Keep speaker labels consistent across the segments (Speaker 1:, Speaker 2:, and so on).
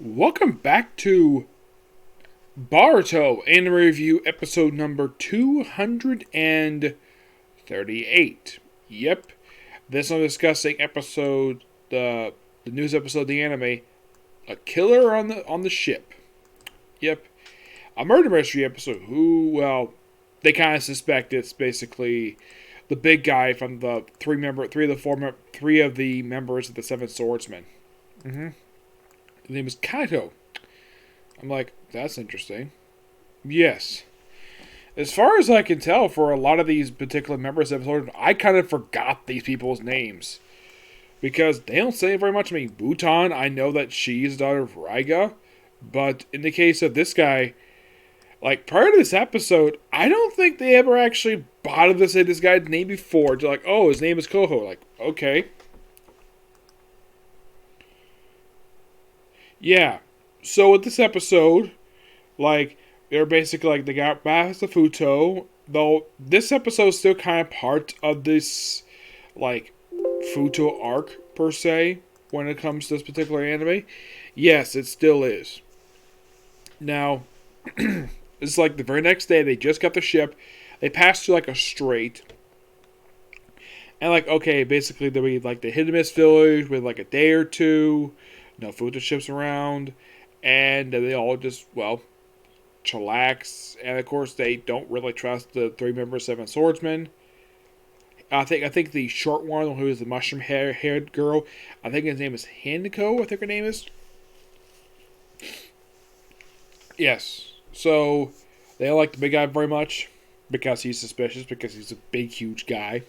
Speaker 1: Welcome back to Boruto Anime Review episode number 238. Yep, this I'm discussing episode the news episode of the anime, A Killer on the Ship. Yep, a murder mystery episode. They kind of suspect it's basically the big guy from the three of the members of the Seven Swordsmen. His name is Kaito. I'm like, that's interesting. Yes. As far as I can tell, for a lot of these particular members of the Sword, I kind of forgot these people's names. Because they don't say very much. I mean, Butan, I know that she's the daughter of Raiga. But in the case of this guy, like, prior to this episode, I don't think they ever actually bothered to say this guy's name before. To like, oh, his name is Koho. Like, okay. Yeah. So with this episode, like, they're basically like, they got back to Futo. Though this episode is still kind of part of this, like, Futo arc, per se, when it comes to this particular anime. Yes, it still is. Now, it's like the very next day, they just got the ship. They passed through, like, a strait. And, like, okay, basically, they'll be, like, the hit and miss village with, like, a day or two. No Futo ships around. And they all just, well, chillax. And, of course, they don't really trust the three-member Seven Swordsmen. I think the short one, who is the mushroom-haired girl, I think his name is Hanako, I think her name is. Yes. So, they don't like the big guy very much. Because he's suspicious, because he's a big, huge guy.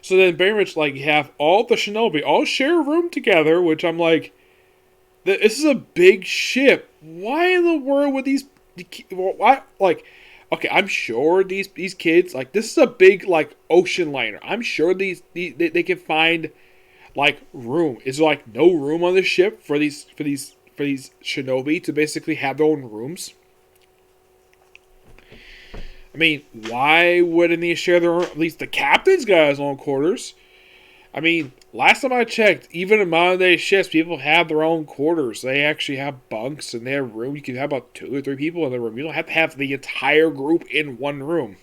Speaker 1: So then, very much, like, you have all the shinobi all share a room together, which I'm like, this is a big ship. Why in the world would these... Why, like... Okay, I'm sure these kids, like, this is a big, like, ocean liner. I'm sure they can find, like, room. Is there, like, no room on the ship for these shinobi to basically have their own rooms? I mean, why wouldn't they share their own, at least the captain's got his own quarters. I mean, last time I checked, even in modern day ships, people have their own quarters. They actually have bunks and they have room. You can have about 2 or 3 people in the room. You don't have to have the entire group in one room.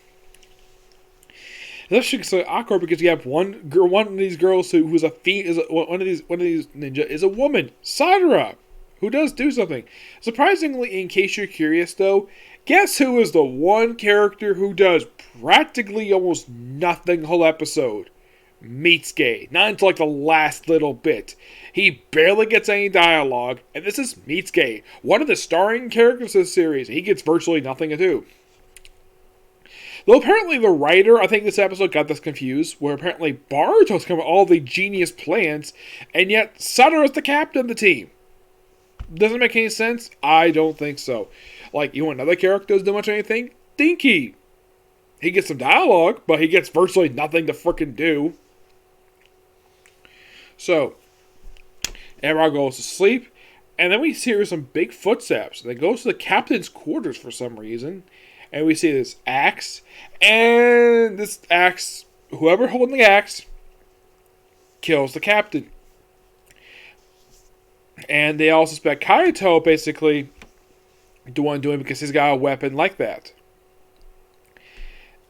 Speaker 1: It's actually so awkward because you have one of these girls who's a one of these ninja is a woman, Sadara, who does do something. Surprisingly, in case you're curious though, guess who is the one character who does practically almost nothing the whole episode? Mitsuke. Not until like the last little bit. He barely gets any dialogue, and this is Mitsuke, one of the starring characters of the series. He gets virtually nothing to do. Though apparently the writer, I think this episode got this confused, where apparently Boruto's come with all the genius plans, and yet Sadara's the captain of the team. Doesn't make any sense? I don't think so. Like, you want another character who doesn't do much of anything? Dinky. He gets some dialogue, but he gets virtually nothing to frickin' do. So, everyone goes to sleep, and then we hear some big footsteps. They go to the captain's quarters for some reason, and we see this axe, and this axe, whoever holding the axe, kills the captain. And they all suspect Kaito, basically, doing because he's got a weapon like that.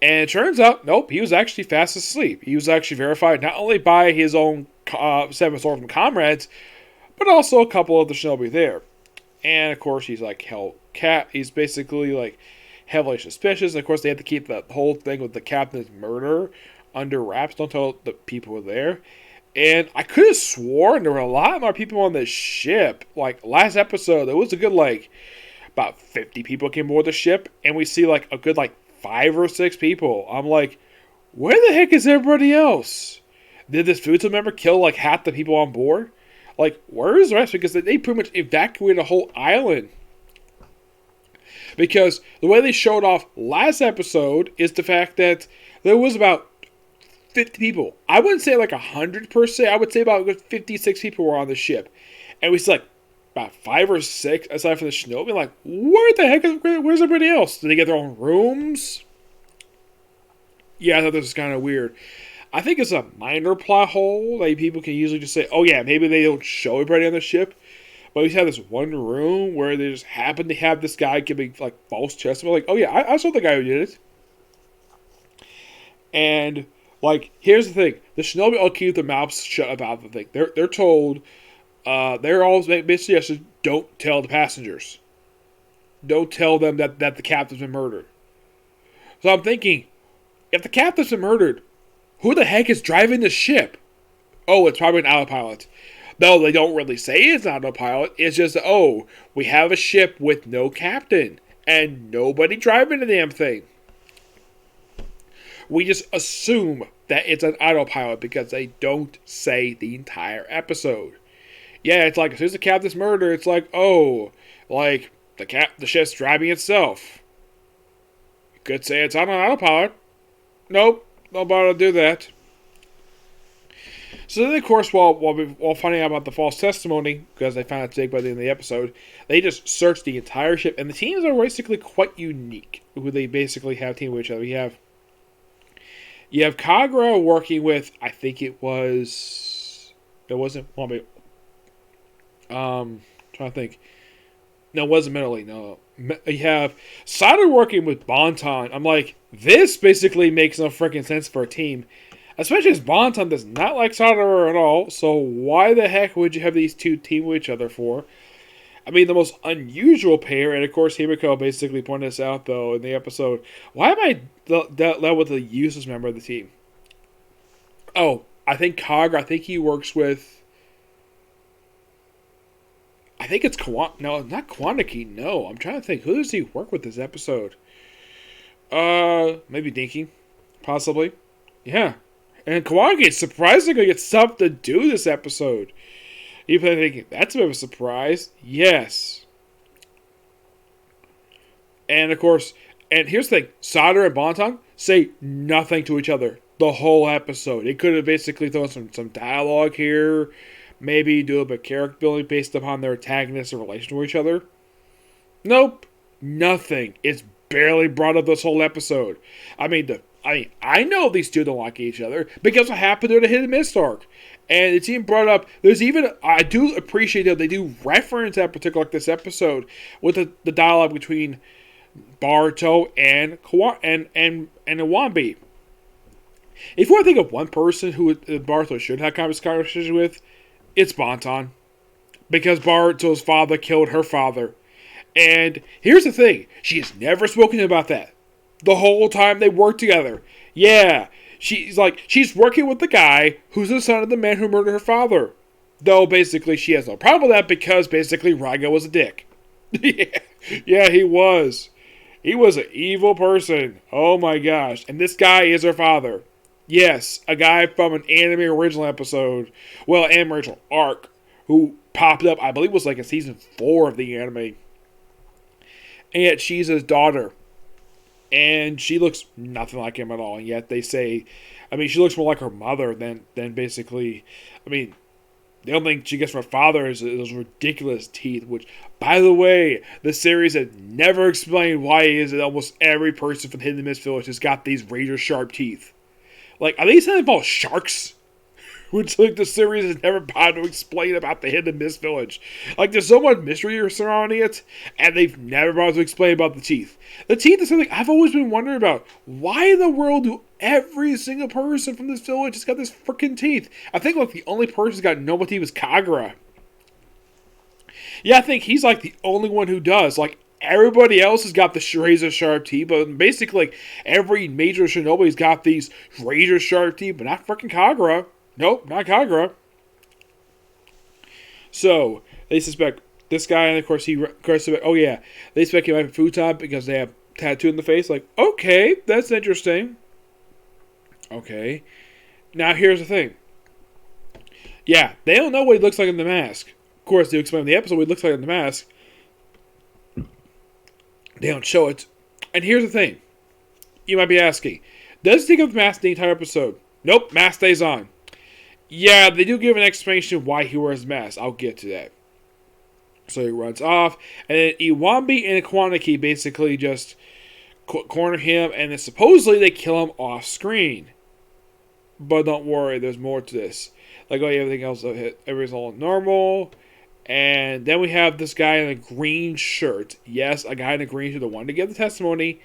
Speaker 1: And it turns out, nope, he was actually fast asleep. He was actually verified not only by his own Seven Swordsman comrades, but also a couple of the shinobi there. And of course, he's like he's basically like heavily suspicious. And of course, they have to keep the whole thing with the captain's murder under wraps. Don't tell the people were there. And I could have sworn there were a lot more people on this ship. Like last episode, there was a good like about 50 people came aboard the ship, and we see like a good like 5 or 6 people. I'm like, where the heck is everybody else? Did this Futo member kill like half the people on board? Like, where is the rest? Because they pretty much evacuated a whole island. Because the way they showed off last episode is the fact that there was about 50 people. I wouldn't say like 100 per se. I would say about 56 people were on the ship. And we see like about 5 or 6 aside from the shinobi. Like, where the heck where's everybody else? Did they get their own rooms? Yeah, I thought this was kind of weird. I think it's a minor plot hole that people can usually just say, oh yeah, maybe they don't show everybody on the ship. But we just have this one room where they just happen to have this guy giving like false testimony. Like, oh yeah, I saw the guy who did it. And like, here's the thing: the Shinobi all keep their mouths shut about the thing. They're told, they're always basically suggested, don't tell the passengers. Don't tell them that the captain's been murdered. So I'm thinking, if the captain's been murdered, who the heck is driving the ship? Oh, it's probably an autopilot. No, they don't really say it's not an autopilot. It's just, oh, we have a ship with no captain and nobody driving the damn thing. We just assume that it's an autopilot because they don't say the entire episode. Yeah, it's like as soon as the captain's murdered, it's like, oh, like the ship's driving itself. You could say it's on an autopilot. Nope, don't bother to do that. So then, of course, while finding out about the false testimony, because they found out today by the end of the episode, they just search the entire ship, and the teams are basically quite unique. Who they basically have teamed with each other. You have Kagura working with, I think it wasn't. Trying to think. No, it wasn't Mentally. No, you have Sada working with Bonton. I'm like, this basically makes no freaking sense for a team. Especially as Bonton does not like Sadara at all, so why the heck would you have these two team with each other for? I mean, the most unusual pair, and of course Himiko basically pointed this out, though, in the episode. Why am I that with a useless member of the team? Oh, I think Kagura, I think he works with... I think it's No, not Kwanaki, no. I'm trying to think. Who does he work with this episode? Maybe Dinky. Possibly. Yeah. And Kawagi surprisingly gets something to do this episode. You're thinking, that's a bit of a surprise. Yes. And of course, and here's the thing, Sada and Bonton say nothing to each other the whole episode. It could have basically thrown some dialogue here, maybe do a bit of character building based upon their antagonists and relation to each other. Nope. Nothing. It's barely brought up this whole episode. I know these two don't like each other because what happened during the Hidden Mist arc. And it's even brought up, I do appreciate that they do reference that particular, like this episode, with the dialogue between Boruto and Iwambi. If you want to think of one person who Boruto should have conversation with, it's Bonton. Because Boruto's father killed her father. And here's the thing, she has never spoken about that. The whole time they work together. Yeah, she's working with the guy who's the son of the man who murdered her father. Though basically she has no problem with that because basically Raigo was a dick. Yeah, he was. He was an evil person. Oh my gosh. And this guy is her father. Yes, a guy from an anime original episode. Well, anime original arc. Who popped up, I believe it was like in season 4 of the anime. And yet she's his daughter. And she looks nothing like him at all. And yet they say, she looks more like her mother than basically, the only thing she gets from her father is those ridiculous teeth, which, by the way, the series has never explained why it is that almost every person from Hidden Mist Village has got these razor sharp teeth. Like, are they something about sharks? Which, the series has never bothered to explain about the Hidden Mist Village. There's so much mystery surrounding it, and they've never bothered to explain about the teeth. The teeth is something I've always been wondering about. Why in the world do every single person from this village has got this freaking teeth? I think, the only person who's got normal teeth is Kagura. Yeah, I think he's, the only one who does. Everybody else has got the razor sharp teeth, but basically, every major shinobi's got these razor sharp teeth, but not freaking Kagura. Nope, not Kagura. So, they suspect this guy, and of course, they suspect he might be Futon because they have tattoo in the face. Okay, that's interesting. Okay. Now, here's the thing. Yeah, they don't know what he looks like in the mask. Of course, they explain in the episode what he looks like in the mask. They don't show it. And here's the thing. You might be asking, does he take off the mask the entire episode? Nope, mask stays on. Yeah, they do give an explanation of why he wears a mask. I'll get to that. So he runs off, and then Iwambi and Kwanaki basically just corner him, and then supposedly they kill him off screen. but don't worry, there's more to this. Like, oh, yeah, everything else, everything's all normal. And then we have this guy in a green shirt. Yes, a guy in a green shirt, the one to give the testimony.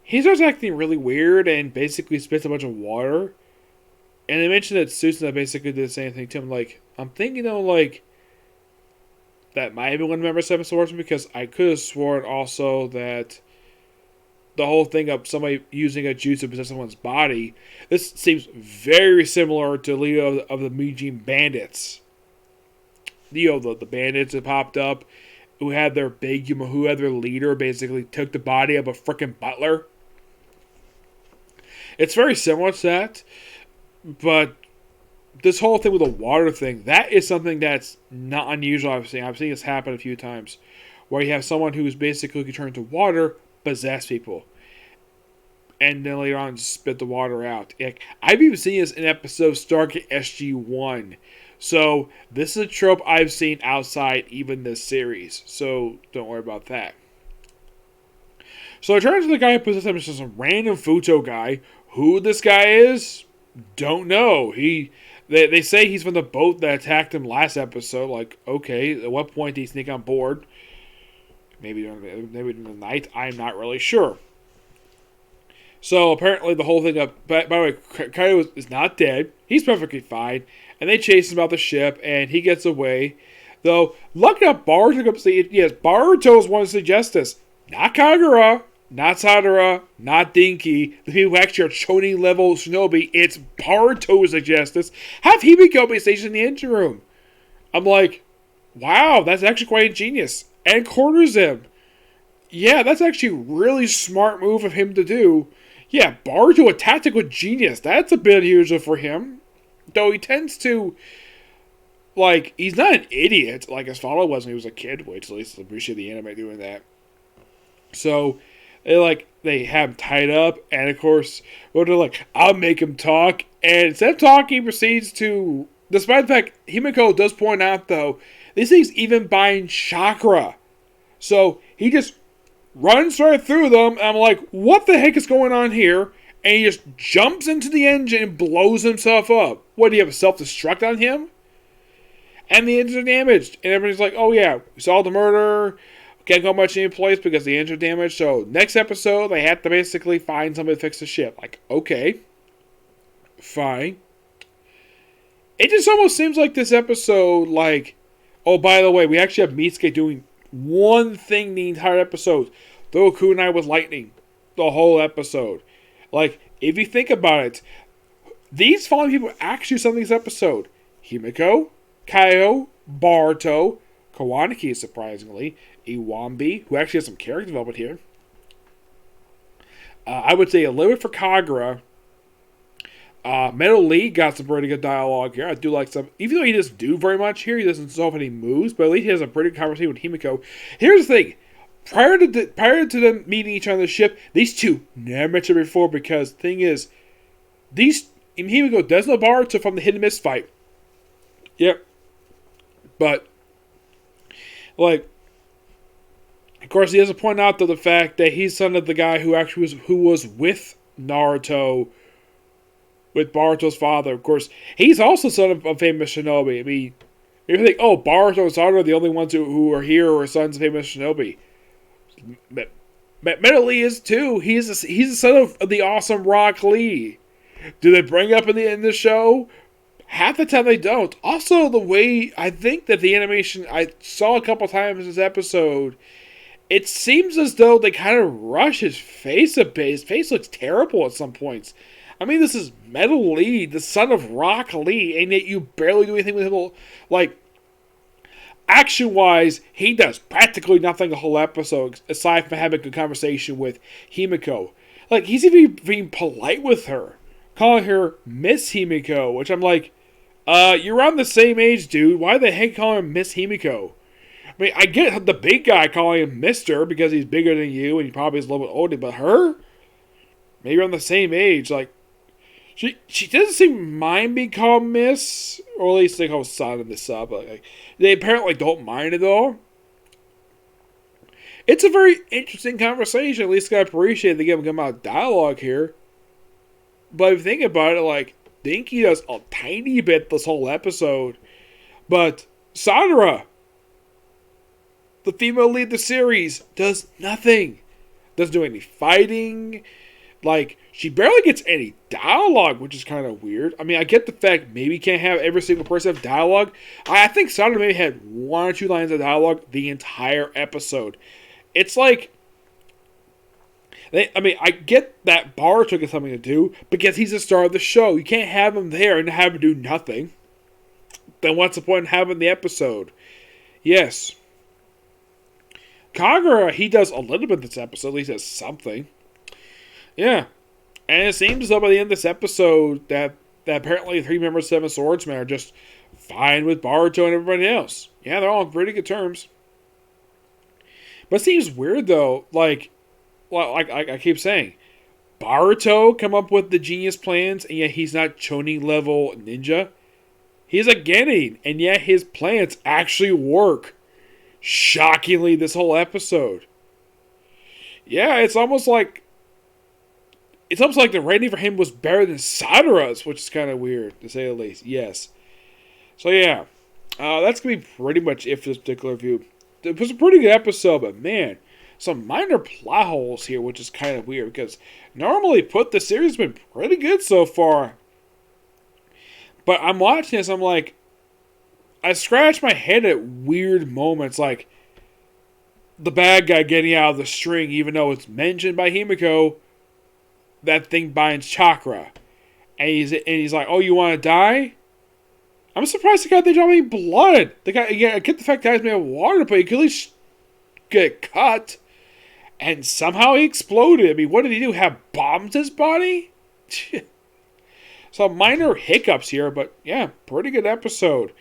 Speaker 1: He starts acting really weird and basically spits a bunch of water. And they mentioned that Susan basically did the same thing to him. Like, I'm thinking, that might have been one of the members of the episode, because I could have sworn also that the whole thing of somebody using a juice to possess someone's body, this seems very similar to Leo of the Mijin Bandits. The bandits that popped up, who had their leader basically took the body of a freaking butler. It's very similar to that, but this whole thing with the water thing, that is something that's not unusual. I've seen this happen a few times, where you have someone who's basically turned to water, possess people, and then later on spit the water out. I've even seen this in episodes Stargate SG-1. So this is a trope I've seen outside even this series. So don't worry about that. So it turns to the guy who possessed him is just some random Futo guy. Who this guy is, don't know. They say he's from the boat that attacked him last episode. Like, okay, at what point did he sneak on board? Maybe in the night. I'm not really sure. So apparently the whole thing up. By the way, Kaido is not dead. He's perfectly fine. And they chase him out the ship, and he gets away. Though, lucky enough, Boruto comes to see. Yes, Boruto is one to suggest this. Not Kagura, not Sadara, not Dinky. The people who actually are Chunin level shinobi. It's Boruto who suggests this. Have Himiko be stationed in the engine room. I'm like, wow, that's actually quite ingenious. And corners him. Yeah, that's actually a really smart move of him to do. Yeah, Boruto, a tactical genius. That's a bit unusual for him. Though he tends to, he's not an idiot like his father was when he was a kid, which at least I appreciate the anime doing that. So, they have him tied up, and of course, they're like, I'll make him talk. And instead of talking, he proceeds to, despite the fact, Himiko does point out, though, these things even bind chakra. So, he just runs right through them, and I'm like, what the heck is going on here? And he just jumps into the engine and blows himself up. What, do you have a self-destruct on him? And the engines are damaged. And everybody's like, oh yeah, we solved the murder. Can't go much any place because the engine are damaged. So next episode, they have to basically find somebody to fix the ship. Like, okay. Fine. It just almost seems like this episode, oh, by the way, we actually have Mitsuke doing one thing the entire episode. Throw kunai with lightning. The whole episode. If you think about it, these following people actually do something this episode. Himiko, Kaio, Boruto, Kawanaki, surprisingly, Iwambi, who actually has some character development here. I would say a little bit for Kagura. Metal Lee got some pretty good dialogue here. I do like some, even though he doesn't do very much here, he doesn't solve any moves, but at least he has a pretty good conversation with Himiko. Here's the thing. Prior to them meeting each other on the ship, these two never met each other before, because the thing is, Himiko does know Boruto from the Hidden Mist fight. Yep. But, of course, he has to point out to the fact that he's son of the guy who was with Naruto, with Boruto's father. Of course, he's also son of a famous shinobi. I mean, you think, oh, Boruto and Sadara are the only ones who are here who are sons of famous shinobi. Metal Lee is too. He's the son of the awesome Rock Lee. Do they bring up in the show? Half the time they don't. Also, the way I think that the animation I saw a couple times in this episode, it seems as though they kind of rush his face a bit. His face looks terrible at some points. I mean, this is Metal Lee, the son of Rock Lee, and yet you barely do anything with him. Action-wise, he does practically nothing the whole episode, aside from having a good conversation with Himiko. He's even being polite with her, calling her Miss Himiko, which I'm like, you're around the same age, dude. Why the heck calling her Miss Himiko? I mean, I get the big guy calling him Mister because he's bigger than you and he probably is a little bit older, but her? Maybe around the same age, She doesn't seem to mind being called Miss, or at least they call son in the sub. They apparently don't mind it all. It's a very interesting conversation. At least I appreciate they give them out dialogue here. But if you think about it, like, Dinky does a tiny bit this whole episode. But Sadara, the female lead of the series, does nothing. Doesn't do any fighting. Like, she barely gets any dialogue, which is kind of weird. I mean, I get the fact maybe you can't have every single person have dialogue. I think Sadara maybe had 1 or 2 lines of dialogue the entire episode. It's like, I get that Boruto has something to do, because he's the star of the show. You can't have him there and have him do nothing. Then what's the point in having the episode? Yes. Kagura, he does a little bit this episode. At least does something. Yeah. And it seems as though by the end of this episode that apparently 3 members of Seven Swordsmen are just fine with Boruto and everybody else. Yeah, they're all on pretty good terms. But it seems weird though, like I keep saying, Boruto come up with the genius plans, and yet he's not Chunin level ninja. He's a genin, and yet his plans actually work. Shockingly, this whole episode. Yeah, it's almost like the rating for him was better than Sadara's, which is kind of weird, to say the least. Yes. So yeah, that's going to be pretty much it for this particular review. It was a pretty good episode, but man, some minor plot holes here, which is kind of weird, because normally the series has been pretty good so far. But I'm watching this, I'm like, I scratch my head at weird moments, like the bad guy getting out of the string, even though it's mentioned by Himiko, that thing binds chakra. And he's like, oh, you want to die? I'm surprised the guy didn't draw any blood. The guy, yeah, I get the fact that he's made of water, but he could at least get cut. And somehow he exploded. I mean, what did he do? Have bombs in his body? Some minor hiccups here, but yeah, pretty good episode.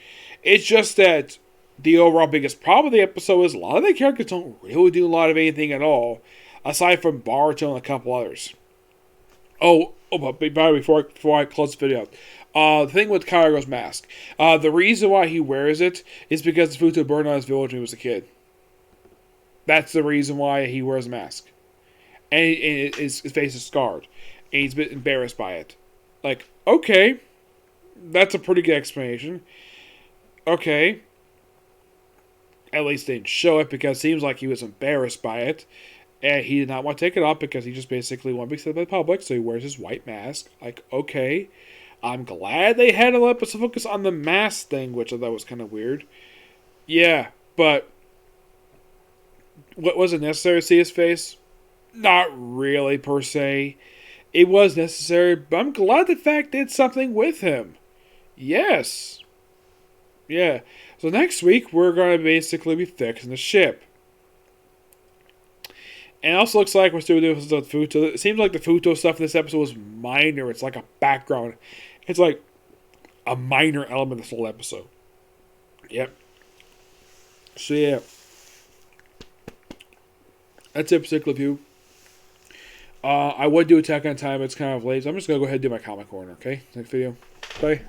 Speaker 1: It's just that the overall biggest problem of the episode is a lot of the characters don't really do a lot of anything at all, aside from Boruto and a couple others. But before I close the video out, the thing with Kagura's mask. The reason why he wears it is because Futo burned on his village when he was a kid. That's the reason why he wears a mask. And his face is scarred. And he's a bit embarrassed by it. Like, okay. That's a pretty good explanation. Okay. At least they didn't show it, because it seems like he was embarrassed by it. And he did not want to take it off because he just basically wanted to be accepted by the public, so he wears his white mask. Like, okay. I'm glad they had a episode focus on the mask thing, which I thought was kind of weird. Yeah, but what was it necessary to see his face? Not really, per se. It was necessary, but I'm glad the fact did something with him. Yes. Yeah. So next week, we're going to basically be fixing the ship. And it also looks like we're still doing the Futo. It seems like the Futo stuff in this episode was minor. It's like a background. It's like a minor element of this whole episode. Yep. So yeah. That's it, particular review. I would do Attack on Titan, but it's kind of late. So I'm just going to go ahead and do my comic corner, okay? Next video. Bye.